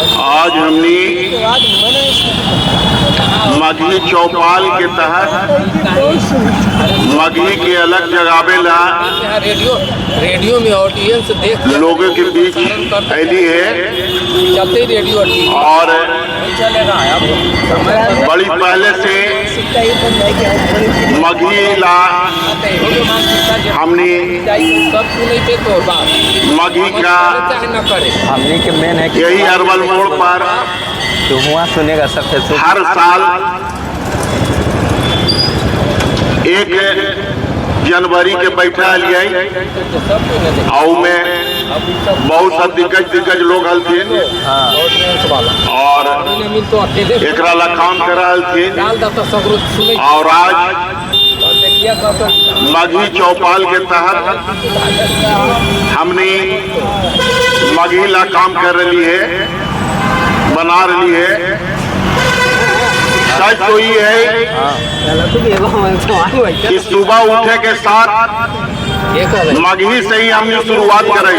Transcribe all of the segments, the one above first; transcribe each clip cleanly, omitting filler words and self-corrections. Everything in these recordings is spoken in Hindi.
आज हमने मगही चौपाल के तहत मगही के अलग जगावे ला रेडियो में ऑडियंस देख लोगों के बीच फैली है चलते रेडियो और बड़ी पहले से मगही ला हमने मगही का हमने के मेन है यही अरवल मोड़ पर जो हुआ सुनेगा सबसे हर साल 1 जनवरी के बैठा लिया और में बहुत सा दिग्गज लोग हलथिन और एकरा ला काम कर हलथिन और आज मगही चौपाल के तहत हमने मगही ला काम कर रही है, बना रही है। सच तो ये है कि सुबह उठे के साथ मगही से ही हमने शुरुआत कराई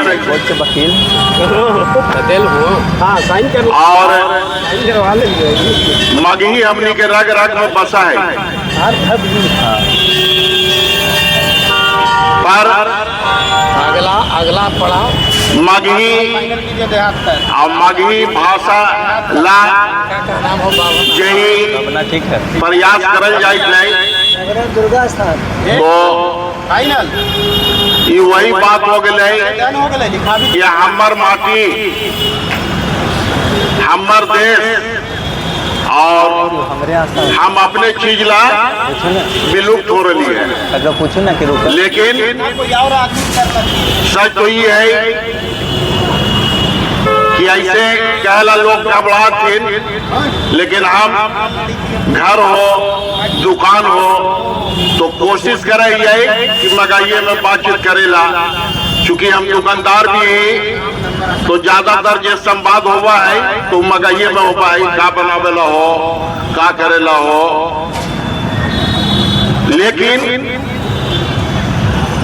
और मगही हमने के रग रग में बसा है। पर अगला पड़ाव मगही और मगही भाषा ला यही ठीक है प्रयास करल जाए तो ये वही बात हो गई कि हमर माटी हमर देश और हम अपने चीज ला विलुप्त हो रही है। अगर पूछो ना कि लेकिन सच तो ये है कि ऐसे कहला लोग घबरा थे, लेकिन हम घर हो दुकान हो तो कोशिश करे कि मगहिये में बातचीत करेला। चूंकि हम दुकानदार भी हैं तो ज्यादातर जो संवाद हुआ है तो मगहिये में हुआ है, का बनावेला हो का करेला हो। लेकिन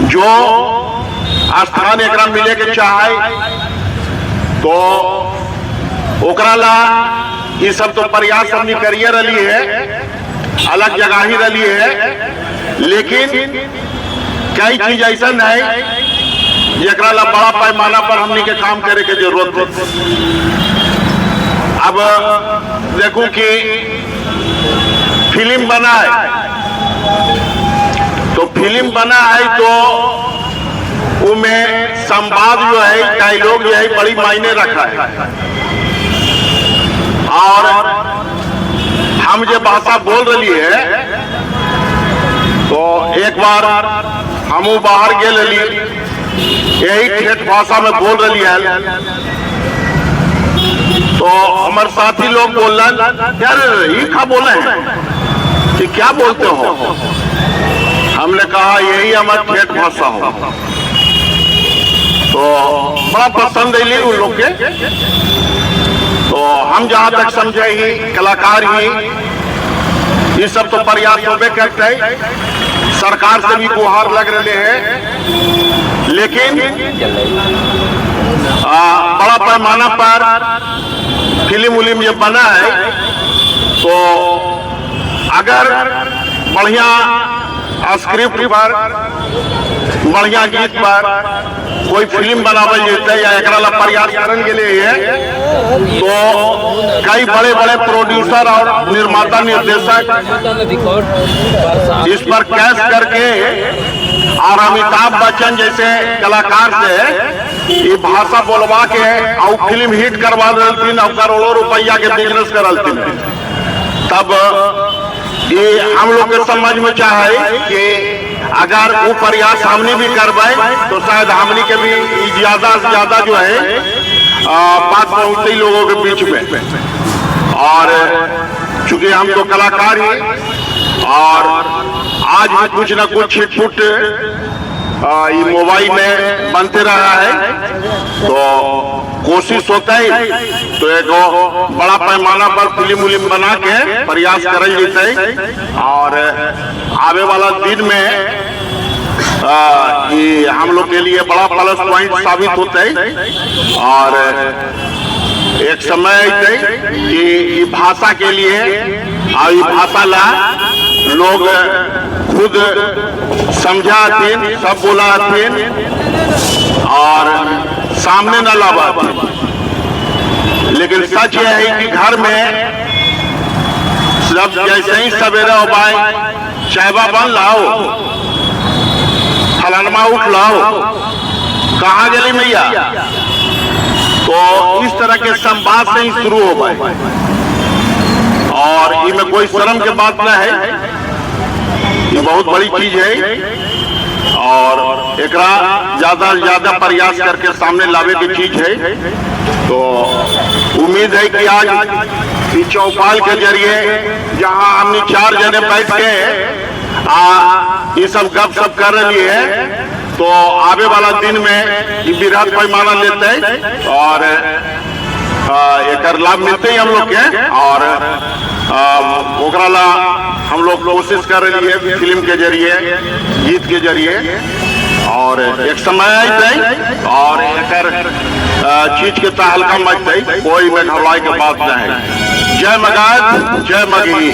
जो स्थान एकरा मिले के चाहे तो ओकरा ला ये सब तो प्रयास हमने करिए रही है, अलग जगह ही रही है। लेकिन कई चीज ऐसा है जरा ला बड़ा पैमाना पर हमने के काम करे के जरूरत है। अब देखो कि फिल्म बना है तो फिल्म बना है तो उनमें संवाद जो है डायलॉग जो है बड़ी मायने रखा है। और हम जो भाषा बोल रही है तो एक बार हम बाहर गए यही ठेठ भाषा में बोल रही है तो हमारे साथी लोग बोल रहे यार ये क्या बोले हैं कि क्या बोलते हो। हमने कहा यही हमारी ठेठ भाषा हो तो बड़ा पसंद है उन लोग के। तो हम जहां तक समझे ही कलाकार ही ये सब तो प्रयास होबे करते हैं, सरकार से भी गुहार लग रहे हैं। लेकिन बड़ा पैमाना पर फिल्म उलिम जब बना है तो अगर बढ़िया स्क्रिप्ट पर बढ़िया गीत पर कोई फिल्म बनावल जाता है या एकरा ला प्रयास करने के लिए है तो कई बड़े बड़े प्रोड्यूसर और निर्माता निर्देशक इस पर कैश करके और अमिताभ बच्चन जैसे कलाकार से ये भाषा बोलवा के और फिल्म हिट करवा रही और करोड़ों रुपया के बिजनेस कर रही। तब ये हम लोग के समझ में चाहे कि अगर वो प्रयास हमने भी करवाए तो शायद हमने के भी ज्यादा से ज्यादा जो है बात पहुंचती लोगों के बीच में। और चूंकि हम तो कलाकार ही और आज भी कुछ न कुछ छिटपुट ये मोबाइल में बनते रहा है तो कोशिश होता है तो एक बड़ा पैमाना पर फिल्म उलिम बना के प्रयास करल जाता है। और आने वाला दिन में ये हम लोग के लिए बड़ा प्लस पॉइंट साबित होता है। और एक समय अइतै कि ई भाषा के लिए और ई भाषा ला लोग खुद समझातीन, सब बोलातीन और सामने न लावातीन। लेकिन सच यह है कि घर में जब जैसे ही सवेरे उबाय चायबा बन लाओ, फलानमा उठ लाओ, कहाँ गली मैया, तो इस तरह के संवाद से ही शुरू हो गए। और इसमें कोई शर्म की बात न है, ये बहुत बड़ी चीज है और एकरा ज्यादा से ज्यादा प्रयास करके सामने लावे की चीज है। तो उम्मीद है कि आज इस चौपाल के जरिए जहां हमने 4 जने बैठ के ये सब गप सप कर रही है, तो आने वाला दिन में ये बृहद पैमाना लेते हैं और एक लाभ मिलते ही हम लोग के। और ओकरा ला हम लोग कोशिश कर रही है फिल्म के जरिए, गीत के जरिए, और एक समय आते और एक चीज के हल्का मचते, कोई में घबराई के बात नहीं। जय मगध, जय मगही।